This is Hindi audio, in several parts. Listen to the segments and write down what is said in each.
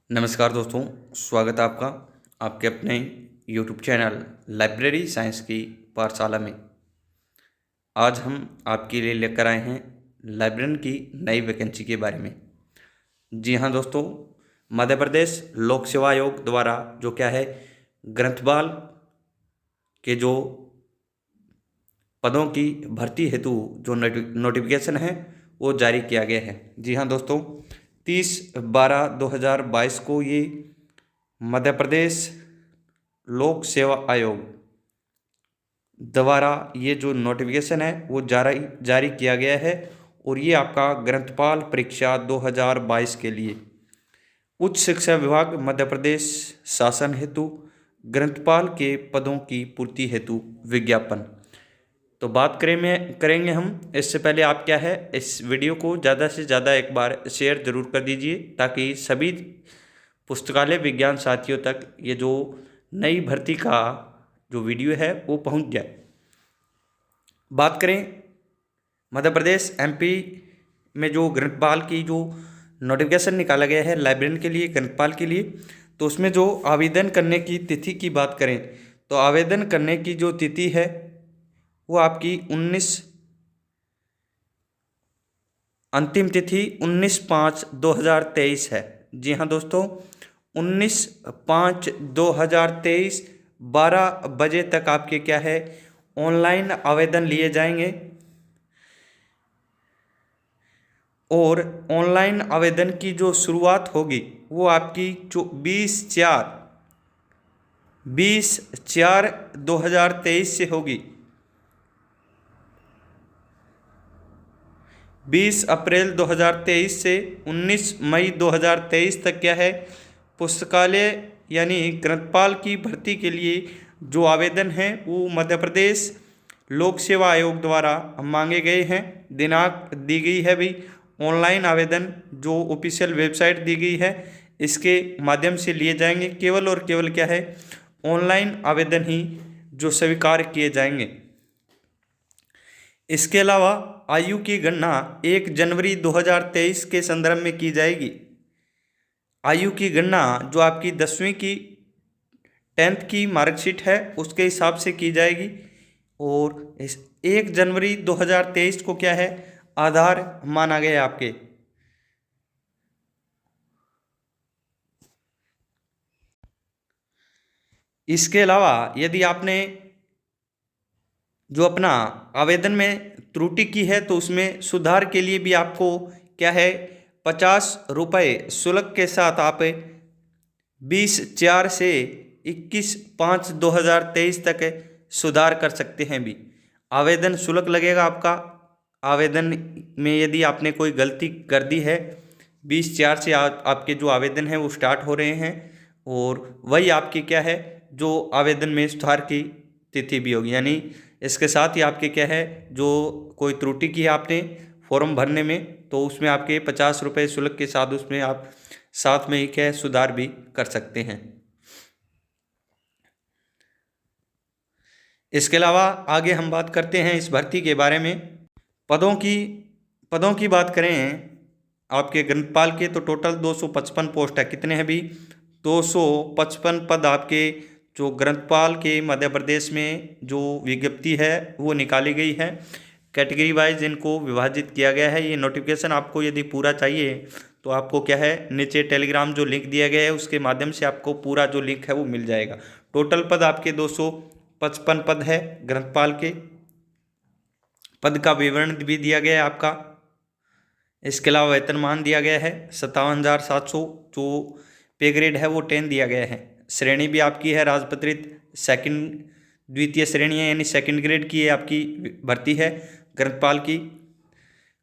नमस्कार दोस्तों, स्वागत है आपका आपके अपने YouTube चैनल लाइब्रेरी साइंस की पाठशाला में। आज हम आपके लिए लेकर आए हैं लाइब्रेरियन की नई वैकेंसी के बारे में। जी हाँ दोस्तों, मध्य प्रदेश लोक सेवा आयोग द्वारा जो क्या है ग्रंथपाल के जो पदों की भर्ती हेतु जो नोटिफिकेशन है वो जारी किया गया है। जी हाँ दोस्तों, 30/12/2022 को ये मध्य प्रदेश लोक सेवा आयोग द्वारा ये जो नोटिफिकेशन है वो जारी किया गया है और ये आपका ग्रंथपाल परीक्षा 2022 के लिए उच्च शिक्षा विभाग मध्य प्रदेश शासन हेतु ग्रंथपाल के पदों की पूर्ति हेतु विज्ञापन। तो बात करेंगे हम। इससे पहले आप क्या है इस वीडियो को ज़्यादा से ज़्यादा एक बार शेयर ज़रूर कर दीजिए ताकि सभी पुस्तकालय विज्ञान साथियों तक ये जो नई भर्ती का जो वीडियो है वो पहुंच जाए। बात करें मध्य प्रदेश एमपी में जो ग्रंथपाल की जो नोटिफिकेशन निकाला गया है लाइब्रेरियन के लिए, ग्रंथपाल के लिए, तो उसमें जो आवेदन करने की तिथि की बात करें तो आवेदन करने की जो तिथि है वो आपकी अंतिम तिथि 19/5/2023 है। जी हाँ दोस्तों, 19/5/2023 12 बजे तक आपके क्या है ऑनलाइन आवेदन लिए जाएंगे और ऑनलाइन आवेदन की जो शुरुआत होगी वो आपकी 20/4/2023 से होगी। 20 अप्रैल 2023 से 19 मई 2023 तक क्या है पुस्तकालय यानी ग्रंथपाल की भर्ती के लिए जो आवेदन हैं वो मध्य प्रदेश लोक सेवा आयोग द्वारा मांगे गए हैं। दिनांक दी गई है भी, ऑनलाइन आवेदन जो ऑफिशियल वेबसाइट दी गई है इसके माध्यम से लिए जाएंगे। केवल और केवल क्या है ऑनलाइन आवेदन ही जो स्वीकार किए जाएंगे। इसके अलावा आयु की गणना 1 जनवरी 2023 के संदर्भ में की जाएगी। आयु की गणना जो आपकी 10वीं की 10th की मार्कशीट है उसके हिसाब से की जाएगी और इस 1 जनवरी 2023 को क्या है आधार माना गया आपके। इसके अलावा यदि आपने जो अपना आवेदन में त्रुटि की है तो उसमें सुधार के लिए भी आपको क्या है 50 रुपये शुल्क के साथ आप 20/4 से 21/5/2023 तक सुधार कर सकते हैं भी। आवेदन शुल्क लगेगा आपका। आवेदन में यदि आपने कोई गलती कर दी है 20/4 से आपके जो आवेदन हैं वो स्टार्ट हो रहे हैं और वही आपकी क्या है जो आवेदन में सुधार की तिथि भी होगी। यानी इसके साथ ही आपके क्या है जो कोई त्रुटि की है आपने फॉर्म भरने में तो उसमें आपके 50 रुपये शुल्क के साथ उसमें आप साथ में ही क्या है सुधार भी कर सकते हैं। इसके अलावा आगे हम बात करते हैं इस भर्ती के बारे में। पदों की बात करें आपके ग्रंथपाल के तो टोटल 255 पोस्ट है। कितने हैं भी 255 पद आपके जो ग्रंथपाल के मध्य प्रदेश में जो विज्ञप्ति है वो निकाली गई है। कैटेगरी वाइज इनको विभाजित किया गया है। ये नोटिफिकेशन आपको यदि पूरा चाहिए तो आपको क्या है नीचे टेलीग्राम जो लिंक दिया गया है उसके माध्यम से आपको पूरा जो लिंक है वो मिल जाएगा। टोटल पद आपके 255 पद है ग्रंथपाल के। पद का विवरण भी दिया गया है आपका। इसके अलावा वेतनमान दिया गया है 57,700। जो पे ग्रेड है वो 10 दिया गया है। श्रेणी भी आपकी है राजपत्रित सेकंड द्वितीय श्रेणी है यानी सेकंड ग्रेड की है आपकी भर्ती है ग्रंथपाल की।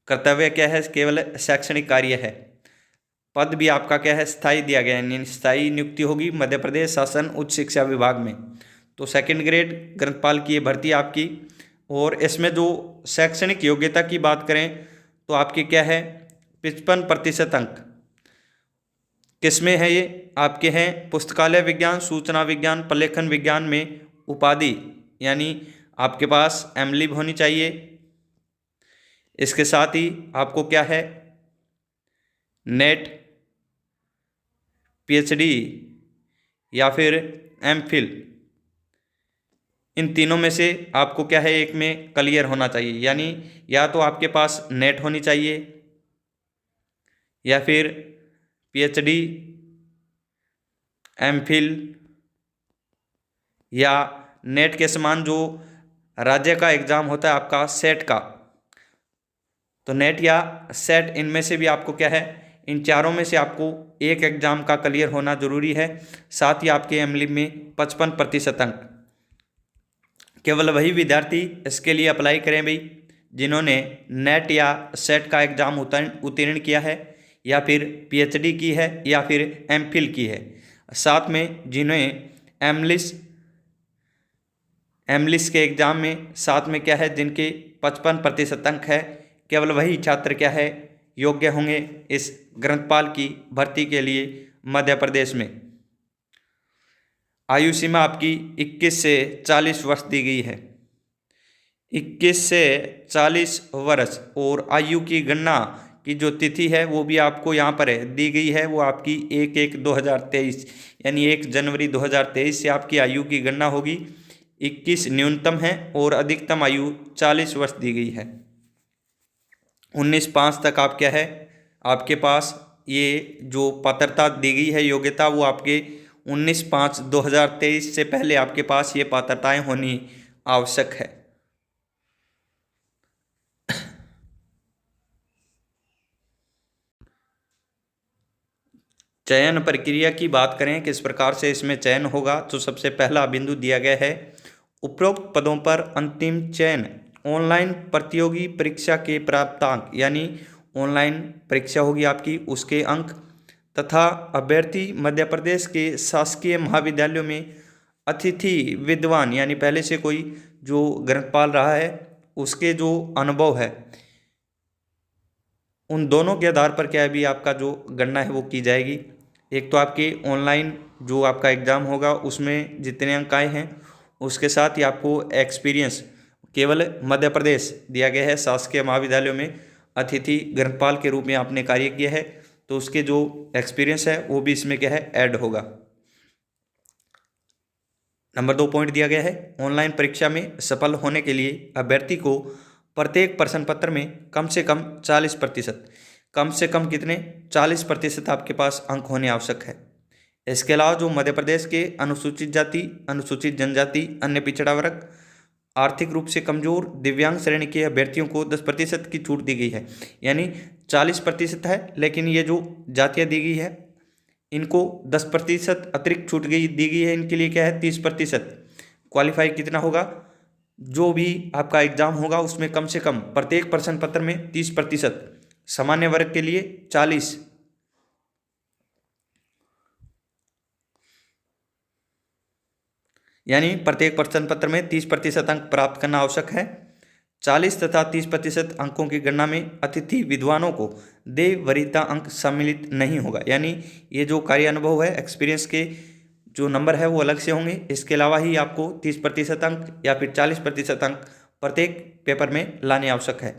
कर्तव्य क्या है केवल शैक्षणिक कार्य है। पद भी आपका क्या है स्थायी दिया गया है यानी स्थायी नियुक्ति होगी मध्य प्रदेश शासन उच्च शिक्षा विभाग में। तो सेकंड ग्रेड ग्रंथपाल की ये भर्ती आपकी। और इसमें जो शैक्षणिक योग्यता की बात करें तो आपके क्या है 55% अंक किसमें है ये आपके हैं पुस्तकालय विज्ञान, सूचना विज्ञान, प्रलेखन विज्ञान में उपाधि यानी आपके पास एमलिब होनी चाहिए। इसके साथ ही आपको क्या है नेट पीएचडी या फिर एमफिल, इन तीनों में से आपको क्या है एक में क्लियर होना चाहिए। यानी या तो आपके पास नेट होनी चाहिए या फिर पीएचडी, एमफिल या नेट के समान जो राज्य का एग्ज़ाम होता है आपका सेट का, तो नेट या सेट इनमें से भी आपको क्या है, इन चारों में से आपको एक एग्ज़ाम का क्लियर होना ज़रूरी है। साथ ही आपके एमलिब में 55% अंक। केवल वही विद्यार्थी इसके लिए अप्लाई करें भाई जिन्होंने नेट या सेट का एग्ज़ाम उत्तीर्ण किया है या फिर पीएचडी की है या फिर एमफिल की है। साथ में जिन्हें एमलिस के एग्ज़ाम में साथ में क्या है जिनके 55% अंक है, केवल वही छात्र क्या है योग्य होंगे इस ग्रंथपाल की भर्ती के लिए मध्य प्रदेश में। आयु सीमा आपकी 21 से 40 वर्ष दी गई है, 21 से 40 वर्ष। और आयु की गणना की जो तिथि है वो भी आपको यहाँ पर दी गई है, वो आपकी 1/1/2023 यानी 1 जनवरी 2023 से आपकी आयु की गणना होगी। 21 न्यूनतम है और अधिकतम आयु 40 वर्ष दी गई है। 19/5 तक आप क्या है आपके पास ये जो पात्रता दी गई है योग्यता, वो आपके 19/5/2023 से पहले आपके पास ये पात्रताएं होनी आवश्यक है। चयन प्रक्रिया की बात करें किस प्रकार से इसमें चयन होगा, तो सबसे पहला बिंदु दिया गया है उपरोक्त पदों पर अंतिम चयन ऑनलाइन प्रतियोगी परीक्षा के प्राप्तांक, यानी ऑनलाइन परीक्षा होगी आपकी उसके अंक, तथा अभ्यर्थी मध्य प्रदेश के शासकीय महाविद्यालयों में अतिथि विद्वान यानी पहले से कोई जो ग्रंथपाल रहा है उसके जो अनुभव है, उन दोनों के आधार पर क्या है भी आपका जो गणना है वो की जाएगी। एक तो आपके ऑनलाइन जो आपका एग्ज़ाम होगा उसमें जितने अंक आए हैं, उसके साथ ही आपको एक्सपीरियंस केवल मध्य प्रदेश दिया गया है शासकीय महाविद्यालयों में अतिथि ग्रंथपाल के रूप में आपने कार्य किया है, तो उसके जो एक्सपीरियंस है वो भी इसमें क्या है ऐड होगा। नंबर 2 पॉइंट दिया गया है ऑनलाइन परीक्षा में सफल होने के लिए अभ्यर्थी को प्रत्येक प्रश्न पत्र में कम से कम 40%, कम से कम कितने 40% आपके पास अंक होने आवश्यक है। इसके अलावा जो मध्य प्रदेश के अनुसूचित जाति, अनुसूचित जनजाति, अन्य पिछड़ा वर्ग, आर्थिक रूप से कमजोर, दिव्यांग श्रेणी के अभ्यर्थियों को 10% की छूट दी गई है। यानी 40% है, लेकिन ये जो जातियाँ दी गई है इनको 10% अतिरिक्त छूट दी गई है। इनके लिए क्या है 30%। क्वालिफाई कितना होगा, जो भी आपका एग्जाम होगा उसमें कम से कम प्रत्येक प्रश्न पत्र में 30%, सामान्य वर्ग के लिए 40, यानी प्रत्येक प्रश्न पत्र में 30% अंक प्राप्त करना आवश्यक है। 40 तथा 30% अंकों की गणना में अतिथि विद्वानों को देय वरीयता अंक सम्मिलित नहीं होगा। यानी ये जो कार्य अनुभव है, एक्सपीरियंस के जो नंबर है वो अलग से होंगे। इसके अलावा ही आपको 30% अंक या फिर 40% अंक प्रत्येक पेपर में लाने आवश्यक है।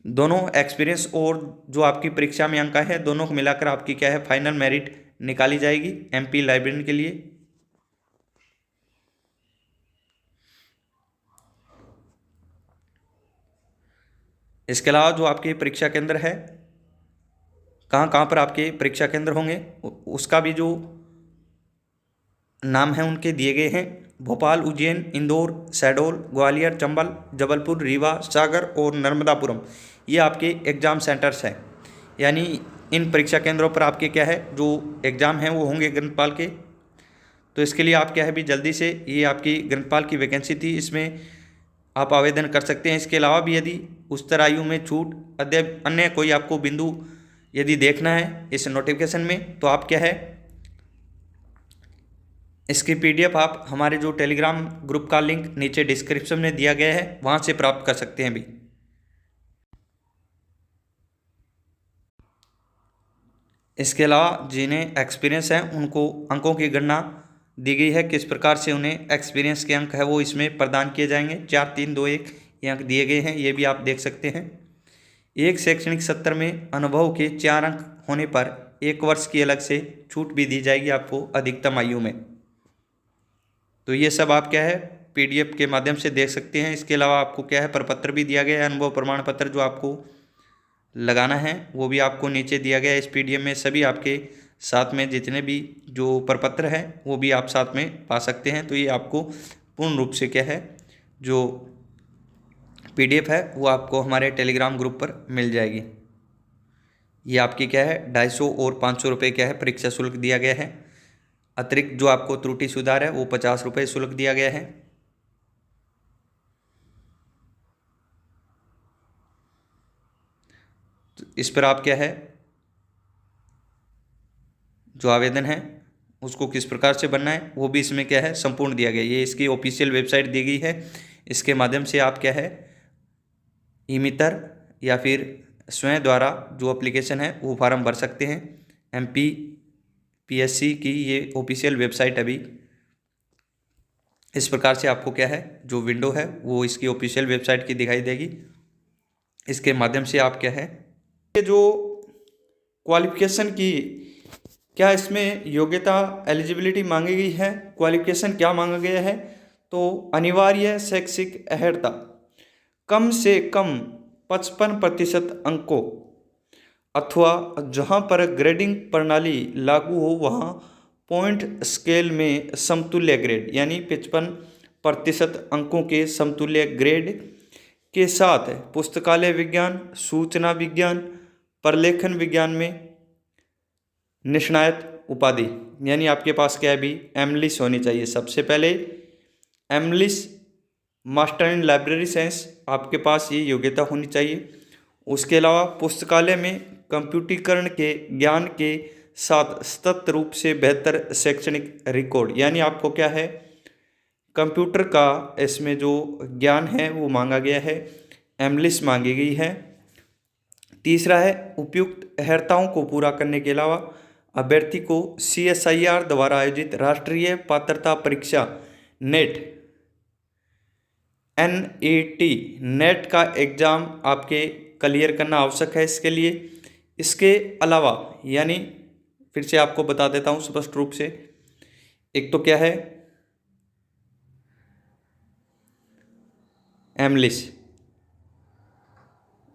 दोनों एक्सपीरियंस और जो आपकी परीक्षा में अंक है दोनों को मिलाकर आपकी क्या है फाइनल मेरिट निकाली जाएगी एमपी लाइब्रेरियन के लिए। इसके अलावा जो आपके परीक्षा केंद्र है, कहाँ कहाँ पर आपके परीक्षा केंद्र होंगे उसका भी जो नाम है उनके दिए गए हैं। भोपाल, उज्जैन, इंदौर, शहडोल, ग्वालियर, चंबल, जबलपुर, रीवा, सागर और नर्मदापुरम, ये आपके एग्ज़ाम सेंटर्स हैं। यानी इन परीक्षा केंद्रों पर आपके क्या है जो एग्ज़ाम हैं वो होंगे ग्रंथपाल के। तो इसके लिए आप क्या है भी जल्दी से, ये आपकी ग्रंथपाल की वैकेंसी थी, इसमें आप आवेदन कर सकते हैं। इसके अलावा भी यदि उच्चतर आयु में छूट अन्य कोई आपको बिंदु यदि देखना है इस नोटिफिकेशन में, तो आप क्या है इसकी PDF आप हमारे जो टेलीग्राम ग्रुप का लिंक नीचे डिस्क्रिप्शन में दिया गया है वहाँ से प्राप्त कर सकते हैं भी। इसके अलावा जिन्हें एक्सपीरियंस है उनको अंकों की गणना दी गई है, किस प्रकार से उन्हें एक्सपीरियंस के अंक है वो इसमें प्रदान किए जाएंगे। 4, 3, 2, 1 ये अंक दिए गए हैं, ये भी आप देख सकते हैं। एक शैक्षणिक सत्र में अनुभव के 4 अंक होने पर 1 वर्ष की अलग से छूट भी दी जाएगी आपको अधिकतम आयु में। तो ये सब आप क्या है PDF के माध्यम से देख सकते हैं। इसके अलावा आपको क्या है प्रपत्र भी दिया गया है, अनुभव प्रमाण पत्र जो आपको लगाना है वो भी आपको नीचे दिया गया है इस PDF में। सभी आपके साथ में जितने भी जो प्रपत्र है वो भी आप साथ में पा सकते हैं। तो ये आपको पूर्ण रूप से क्या है जो PDF है वो आपको हमारे टेलीग्राम ग्रुप पर मिल जाएगी। ये आपकी क्या है 250 और 500 रुपये क्या है परीक्षा शुल्क दिया गया है। अतिरिक्त जो आपको त्रुटि सुधार है वो 50 रुपये शुल्क दिया गया है। तो इस पर आप क्या है जो आवेदन है उसको किस प्रकार से बनना है वो भी इसमें क्या है संपूर्ण दिया गया। ये इसकी ऑफिशियल वेबसाइट दी गई है। इसके माध्यम से आप क्या है ई-मित्र या फिर स्वयं द्वारा जो एप्लीकेशन है वो फॉर्म भर सकते हैं। MPPSC की ये ऑफिशियल वेबसाइट अभी इस प्रकार से आपको क्या है जो विंडो है वो इसकी ऑफिशियल वेबसाइट की दिखाई देगी। इसके माध्यम से आप क्या है ये जो क्वालिफिकेशन की क्या इसमें योग्यता एलिजिबिलिटी मांगी गई है, क्वालिफिकेशन क्या मांगा गया है। तो अनिवार्य शैक्षिक अर्हता कम से कम 55% अंकों अथवा जहां पर ग्रेडिंग प्रणाली लागू हो वहां पॉइंट स्केल में समतुल्य ग्रेड यानी 55% अंकों के समतुल्य ग्रेड के साथ पुस्तकालय विज्ञान, सूचना विज्ञान, प्रलेखन विज्ञान में निष्णात उपाधि यानी आपके पास क्या है भी एमलिस होनी चाहिए। सबसे पहले एमलिस मास्टर इन लाइब्रेरी साइंस आपके पास ये योग्यता होनी चाहिए। उसके अलावा पुस्तकालय में कंप्यूटरीकरण के ज्ञान के साथ सतत रूप से बेहतर शैक्षणिक रिकॉर्ड यानी आपको क्या है कंप्यूटर का इसमें जो ज्ञान है वो मांगा गया है, एमलिस मांगी गई है। तीसरा है उपयुक्त अर्हताओं को पूरा करने के अलावा अभ्यर्थी को CSIR द्वारा आयोजित राष्ट्रीय पात्रता परीक्षा नेट का एग्ज़ाम आपके क्लियर करना आवश्यक है इसके लिए। इसके अलावा यानी फिर से आपको बता देता हूँ स्पष्ट रूप से, एक तो क्या है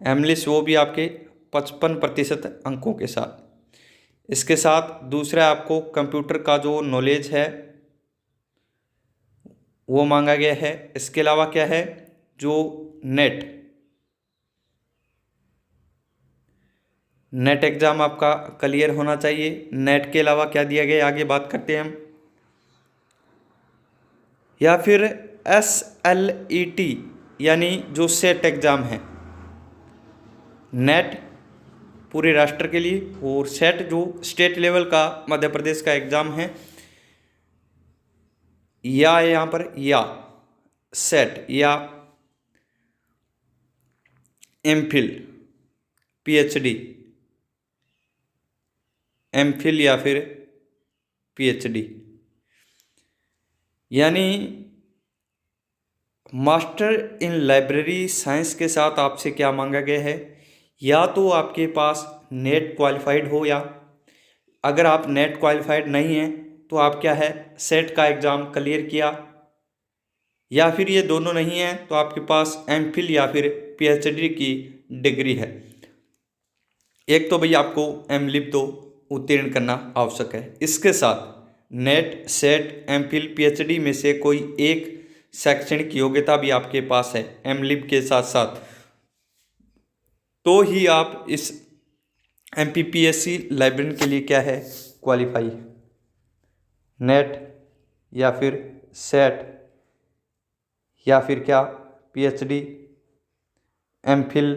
एमलिस वो भी आपके 55% अंकों के साथ। इसके साथ दूसरा आपको कंप्यूटर का जो नॉलेज है वो मांगा गया है। इसके अलावा क्या है जो नेट एग्ज़ाम आपका क्लियर होना चाहिए। नेट के अलावा क्या दिया गया आगे बात करते हैं हम। या फिर SLET यानी जो सेट एग्ज़ाम है, नेट पूरे राष्ट्र के लिए और सेट जो स्टेट लेवल का मध्य प्रदेश का एग्ज़ाम है। या यहाँ पर या सेट या MPhil PhD, MPhil या फिर PhD यानी मास्टर इन लाइब्रेरी साइंस के साथ आपसे क्या मांगा गया है, या तो आपके पास नेट क्वालिफाइड हो, या अगर आप नेट क्वालिफाइड नहीं हैं तो आप क्या है सेट का एग्ज़ाम क्लियर किया, या फिर ये दोनों नहीं हैं तो आपके पास MPhil या फिर PhD की डिग्री है। एक तो भई आपको MLib तो उत्तीर्ण करना आवश्यक है। इसके साथ नेट, सेट, MPhil, PhD में से कोई एक शैक्षणिक योग्यता भी आपके पास है MLib के साथ साथ, तो ही आप इस MPPSC लाइब्रेरियन के लिए क्या है क्वालिफाई। नेट या फिर सेट या फिर क्या PhD, MPhil,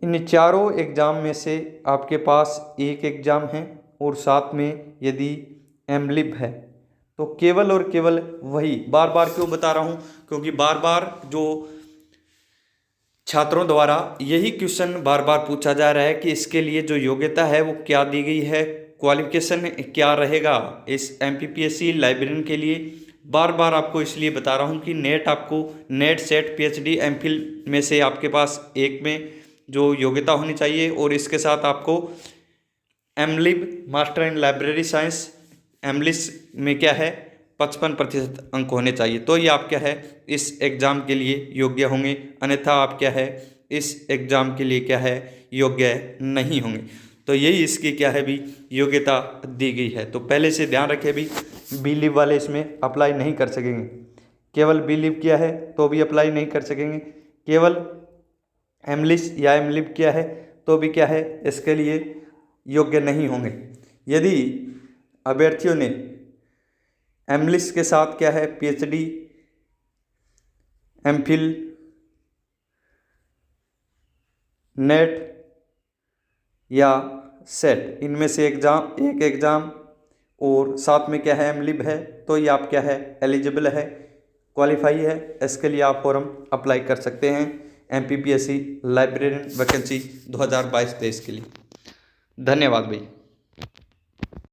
इन चारों एग्ज़ाम में से आपके पास एक एग्ज़ाम है और साथ में यदि MLib है तो केवल और केवल वही। बार बार क्यों बता रहा हूँ, क्योंकि बार बार जो छात्रों द्वारा यही क्वेश्चन बार बार पूछा जा रहा है कि इसके लिए जो योग्यता है वो क्या दी गई है, क्वालिफिकेशन क्या रहेगा इस MPPSC लाइब्रेरियन के लिए। बार बार आपको इसलिए बता रहा हूँ कि नेट आपको नेट, सेट, PhD, MPhil में से आपके पास एक में जो योग्यता होनी चाहिए, और इसके साथ आपको एमलिब मास्टर इन लाइब्रेरी साइंस एमलिस में क्या है 55% अंक होने चाहिए, तो ये आप क्या है इस एग्ज़ाम के लिए योग्य होंगे, अन्यथा आप क्या है इस एग्ज़ाम के लिए क्या है योग्य नहीं होंगे। तो यही इसकी क्या है भी योग्यता दी गई है। तो पहले से ध्यान रखें भी बी वाले इसमें अप्लाई नहीं कर सकेंगे, केवल बी किया है तो भी अप्लाई नहीं कर सकेंगे, केवल एमलिस या एमलिब किया है तो भी क्या है इसके लिए योग्य नहीं होंगे। यदि अभ्यर्थियों ने एमलिस के साथ क्या है पीएचडी, एमफिल, नेट या सेट इनमें से एक एग्ज़ाम और साथ में क्या है एमलिब है, तो ये आप क्या है एलिजिबल है, क्वालिफाई है, इसके लिए आप फॉर्म अप्लाई कर सकते हैं एमपीपीएससी लाइब्रेरियन वैकेंसी 2022-23 के लिए। धन्यवाद भाई।